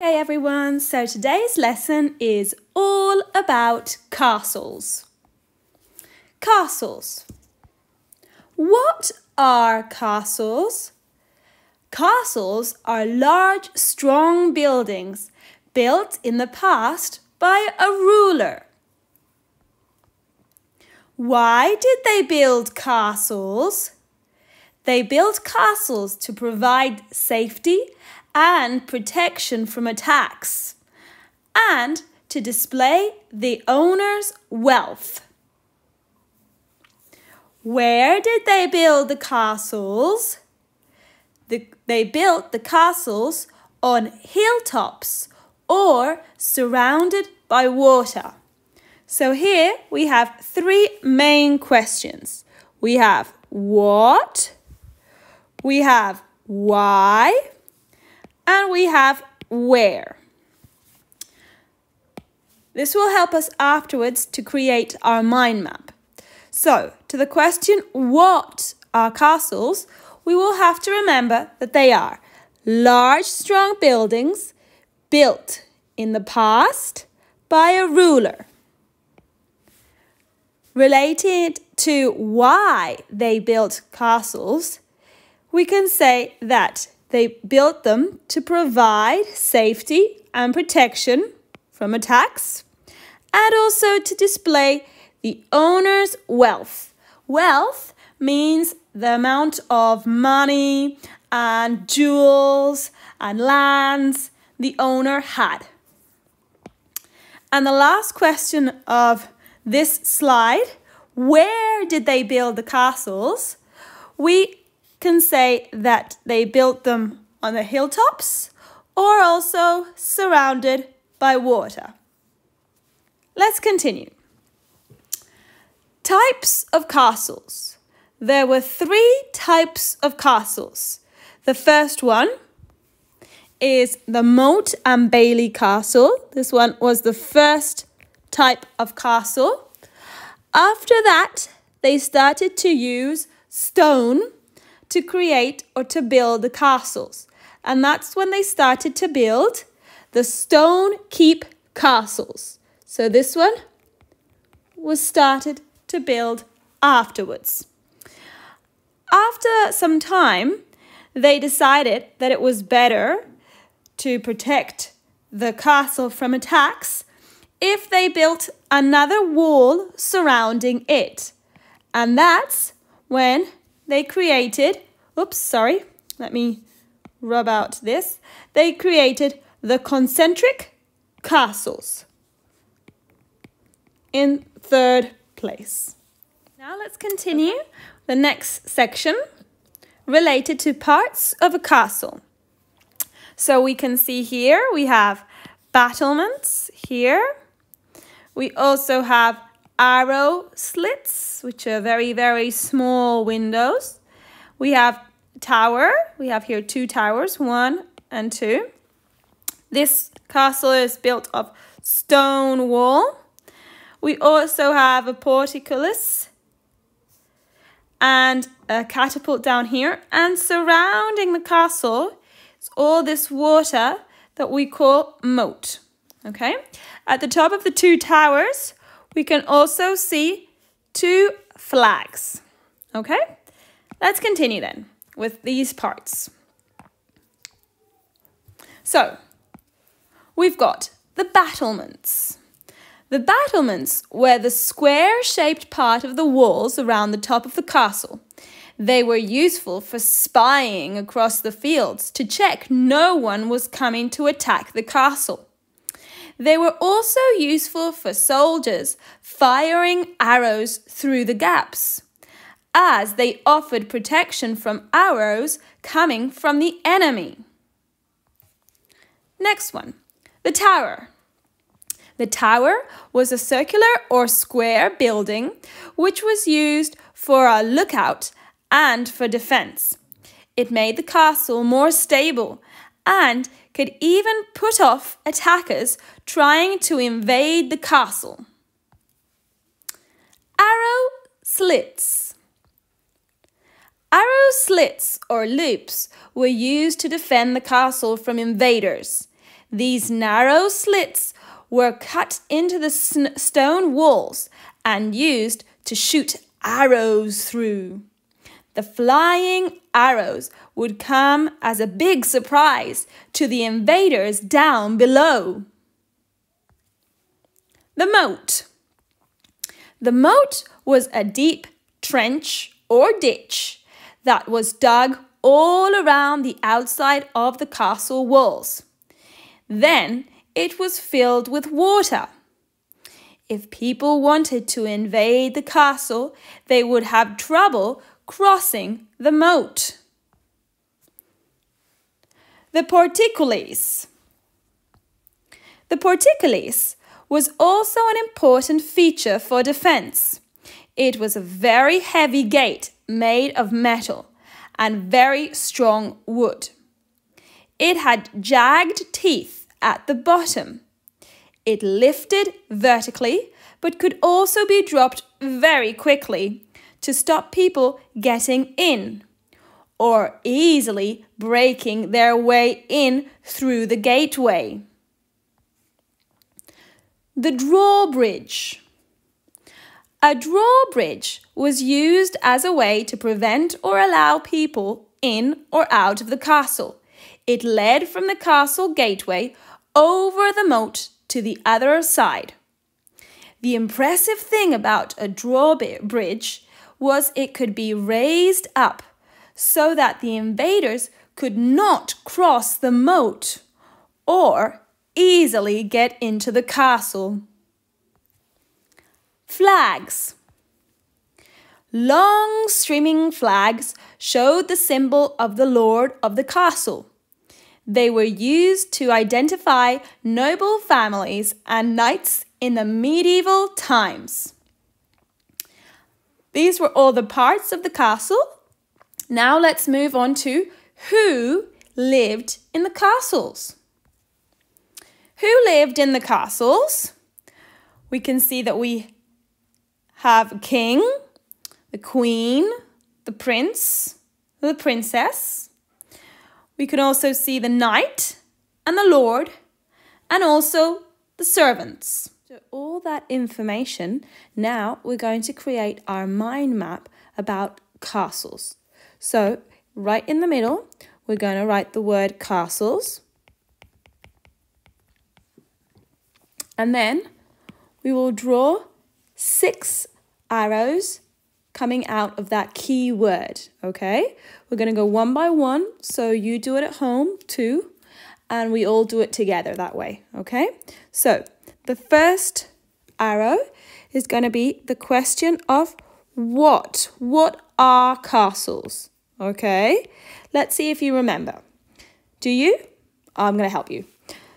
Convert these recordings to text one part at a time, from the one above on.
Hey everyone, so today's lesson is all about castles. Castles. What are castles? Castles are large, strong buildings built in the past by a ruler. Why did they build castles? They built castles to provide safety and protection from attacks, and to display the owner's wealth. Where did they build the castles? They built the castles on hilltops or surrounded by water. So here we have three main questions. We have what, we have why, and we have where. This will help us afterwards to create our mind map. So, to the question, what are castles? We will have to remember that they are large, strong buildings built in the past by a ruler. Related to why they built castles, we can say that they built them to provide safety and protection from attacks, and also to display the owner's wealth. Wealth means the amount of money and jewels and lands the owner had. And the last question of this slide, where did they build the castles? We can say that they built them on the hilltops or also surrounded by water. Let's continue. Types of castles. There were three types of castles. The first one is the Moat and Bailey castle. This one was the first type of castle. After that, they started to use stone to create or to build the castles. And that's when they started to build the stone keep castles. So this one was started to build afterwards. After some time, they decided that it was better to protect the castle from attacks if they built another wall surrounding it. And that's when they created, let me rub out this. They created the concentric castles in third place. Now let's continue the next section related to parts of a castle. So we can see here we have battlements here. We also have arrow slits, which are very, very small windows. We have tower. We have here two towers, 1 and 2. This castle is built of stone wall. We also have a portcullis and a catapult down here. And surrounding the castle is all this water that we call moat. Okay? At the top of the two towers, we can also see two flags. Okay? Let's continue then with these parts. So, we've got the battlements. The battlements were the square-shaped part of the walls around the top of the castle. They were useful for spying across the fields to check no one was coming to attack the castle. They were also useful for soldiers firing arrows through the gaps, as they offered protection from arrows coming from the enemy. Next one, the tower. The tower was a circular or square building which was used for a lookout and for defense. It made the castle more stable and could even put off attackers trying to invade the castle. Arrow slits. Arrow slits or loops were used to defend the castle from invaders. These narrow slits were cut into the stone walls and used to shoot arrows through. The flying arrows would come as a big surprise to the invaders down below. The moat. The moat was a deep trench or ditch that was dug all around the outside of the castle walls. Then it was filled with water. If people wanted to invade the castle, they would have trouble crossing the moat. The Portcullis. The Portcullis was also an important feature for defense. It was a very heavy gate made of metal and very strong wood. It had jagged teeth at the bottom. It lifted vertically, but could also be dropped very quickly to stop people getting in or easily breaking their way in through the gateway. The drawbridge. A drawbridge was used as a way to prevent or allow people in or out of the castle. It led from the castle gateway over the moat to the other side. The impressive thing about a drawbridge was it could be raised up so that the invaders could not cross the moat or easily get into the castle. Flags. Long streaming flags showed the symbol of the lord of the castle. They were used to identify noble families and knights in the medieval times. These were all the parts of the castle. Now let's move on to who lived in the castles. Who lived in the castles? We can see that we have a king, the queen, the prince, the princess. We can also see the knight and the lord and also the servants. So all that information, now we're going to create our mind map about castles. So right in the middle, we're going to write the word castles. And then we will draw 6 arrows coming out of that key word, okay? We're going to go one by one, so you do it at home too, and we all do it together that way, okay? So the first arrow is going to be the question of what? What are castles? Okay, let's see if you remember. Do you? I'm going to help you.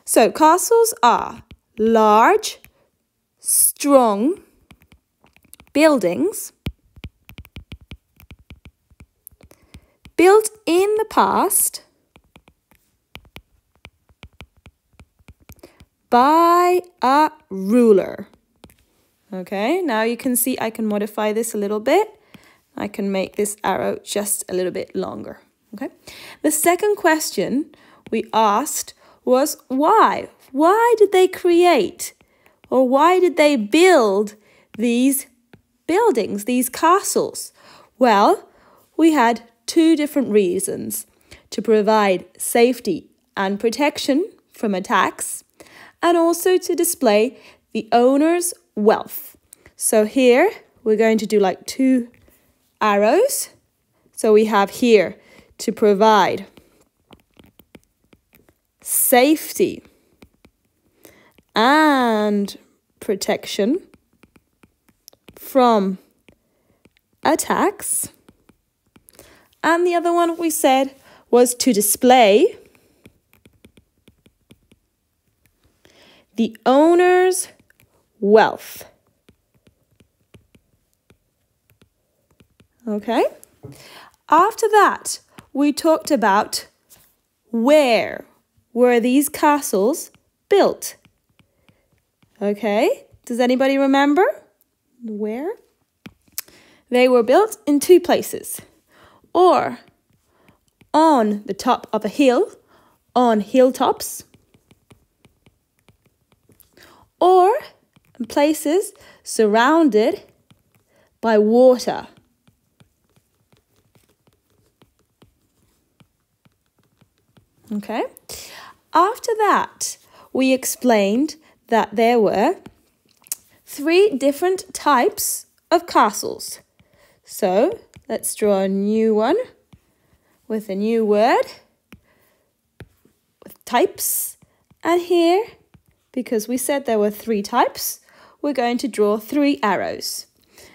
So castles are large, strong buildings built in the past by a ruler. Okay, now you can see I can modify this a little bit. I can make this arrow just a little bit longer. Okay, the second question we asked was why? Why did they create or why did they build these buildings, these castles? Well, we had 2 different reasons: to provide safety and protection from attacks, and also to display the owner's wealth. So here we're going to do like 2 arrows. So we have here to provide safety and protection from attacks. And the other one we said was to display the owner's wealth. Okay? After that, we talked about where were these castles built. Okay? Does anybody remember where? They were built in 2 places. Or on the top of a hill, on hilltops, places surrounded by water. Okay. After that, we explained that there were 3 different types of castles. So let's draw a new one with a new word with types. And here, because we said there were 3 types, we're going to draw 3 arrows.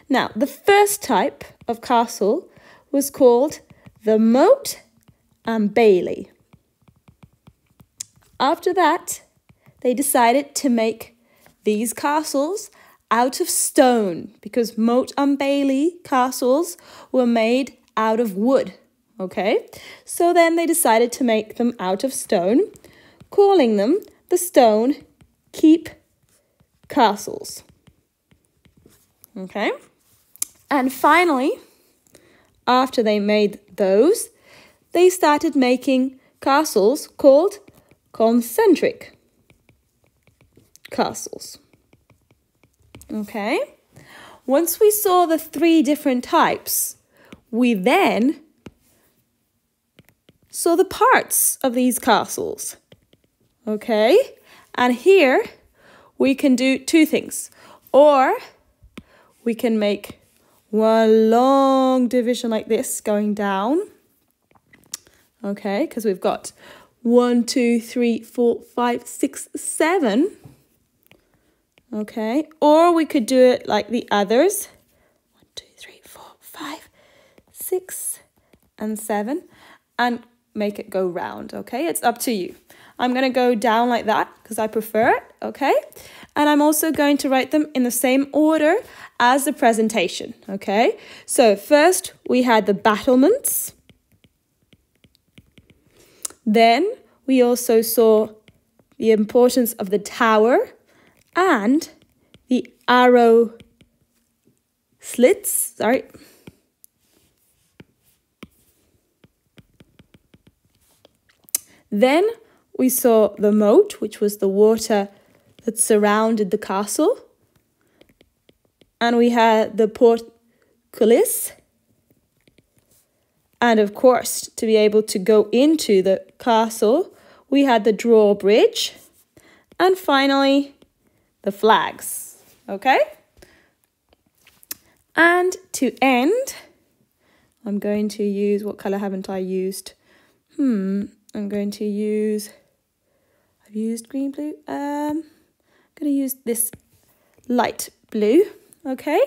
Now, the first type of castle was called the Moat and Bailey. After that, they decided to make these castles out of stone because Moat and Bailey castles were made out of wood. Okay, so then they decided to make them out of stone, calling them the Stone Keep Castles. Okay, and finally, after they made those, they started making castles called concentric castles. Okay, once we saw the 3 different types, we then saw the parts of these castles. Okay, and here we can do 2 things. Or we can make one long division like this going down. Okay, because we've got 1, 2, 3, 4, 5, 6, 7. Okay, or we could do it like the others. 1, 2, 3, 4, 5, 6, and 7. And make it go round, okay? It's up to you. I'm going to go down like that because I prefer it, okay? And I'm also going to write them in the same order as the presentation, okay? So first we had the battlements. Then we also saw the importance of the tower and the arrow slits, Then we saw the moat, which was the water that surrounded the castle. And we had the portcullis. And of course, to be able to go into the castle, we had the drawbridge. And finally, the flags. Okay? And to end, I'm going to use, what colour haven't I used? I'm going to use, I've used green, blue. I'm going to use this light blue, okay?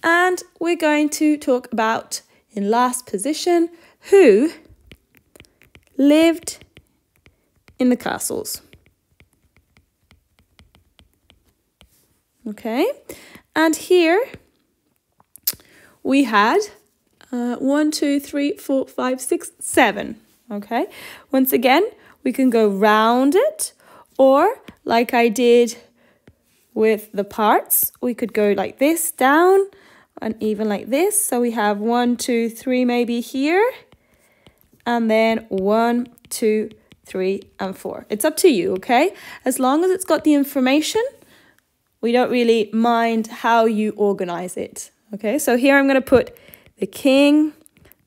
And we're going to talk about, in last position, who lived in the castles. Okay, and here we had 1, 2, 3, 4, 5, 6, 7. Okay, once again, we can go round it, or like I did with the parts, we could go like this down and even like this. So we have 1, 2, 3 maybe here, and then 1, 2, 3, and 4. It's up to you, okay? As long as it's got the information, we don't really mind how you organize it. Okay, so here I'm going to put the king,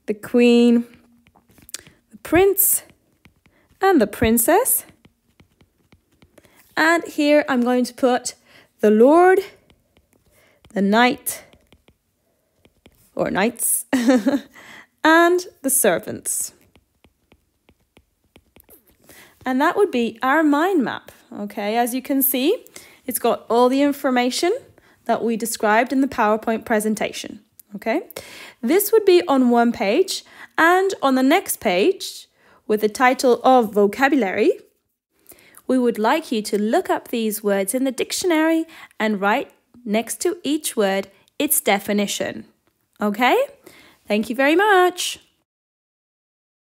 the queen, the prince, and the princess. And here I'm going to put the lord, the knight, or knights, and the servants. And that would be our mind map. Okay, as you can see, it's got all the information that we described in the PowerPoint presentation. Okay, this would be on one page, and on the next page, with the title of vocabulary, we would like you to look up these words in the dictionary and write next to each word its definition. Okay, thank you very much.